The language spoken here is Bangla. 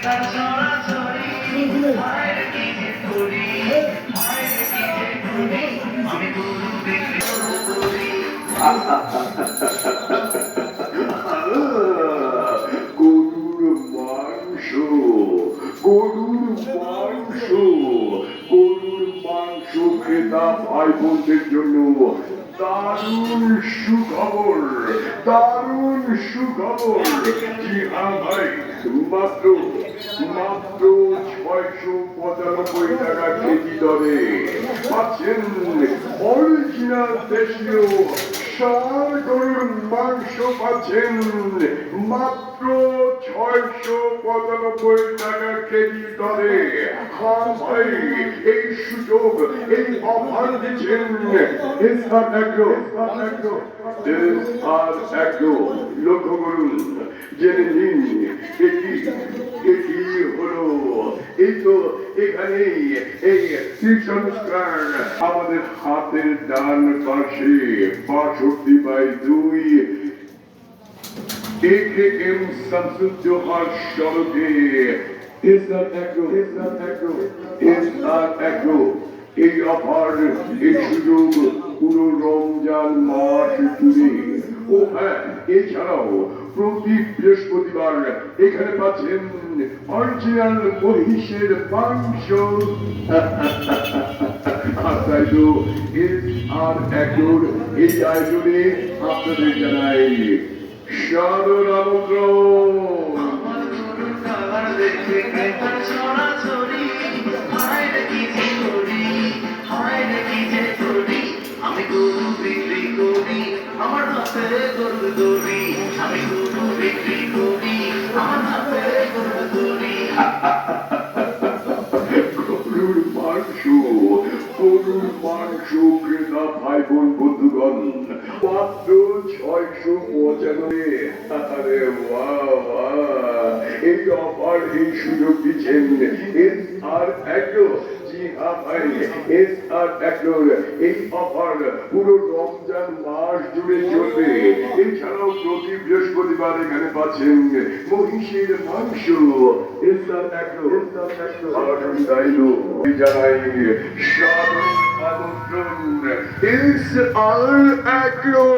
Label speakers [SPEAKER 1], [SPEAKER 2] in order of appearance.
[SPEAKER 1] তার ছড়াছড়ি মায়ের কি যে করি মায়ের কি যে করি আমি গরু বিক্রি করি
[SPEAKER 2] গরুর মাংস গরুর মাংস গরুর মাংস ক্রেতা ভাই বোনদের জন্য দারুণ সুখবর দারুণ সুখবর। জি হ্যাঁ ভাই, মাত্র মাত্র 695 টাকা কেজি দরে পাচ্ছেন অরিজিনাল দেশীয় ষাঁড় গরুর মাংস পাচ্ছেন মাত্র 695 টাকা কেজি দরে। হ্যাঁ ভাই, এই সুযোগ এই অফার দিচ্ছেন এসআর অ্যাগ্রো। লক্ষ্য করুন, জেনে নিন এটি এটি হলো এই তো এখানেই এই তীর্থস্থান আমাদের হাতের ডান পাশে 62/2 AKM শামসুজ্জোহার সড়কে এসআর অ্যাগ্রো। এই অফার এই সুযোগ পুরো রমজান মাস জুড়ে। ও হ্যাঁ, এছাড়াও প্রতি বৃহস্পতিবার এখানে পাচ্ছেন অরিজিনাল মহিষের মাংস। তাই তো এসআর অ্যাগ্রোর এই আয়োজনে আপনাদের জানাই সাদর আমন্ত্রণ।
[SPEAKER 1] আমার গরুর কালার দেখে তার ছড়াছড়ি মায়ের কি যে করি মায়ের কি যে করি আমি গরু বিক্রি করি আমার হাতে গরু দড়ি আমি গরু বিক্রি করি আমার হাতে গরু দড়ি
[SPEAKER 2] গরুর মাংস গরুর মাংস ক্রেতা ভাই বোন বন্ধুগণ মাত্র 695। আরে এই অফার এই সুযোগ দিচ্ছেন এসআর অ্যাগ্রো। জি হ্যাঁ ভাই, এসআর অ্যাগ্রোর এই অফার পুরো রমজান মাস জুড়ে চলবে। এছাড়াও প্রতি বৃহস্পতিবার এখানে পাচ্ছেন মহিষের মাংস। এসআর অ্যাগ্রো জানাই সাদর আমন্ত্রণ এসআর অ্যাগ্রো।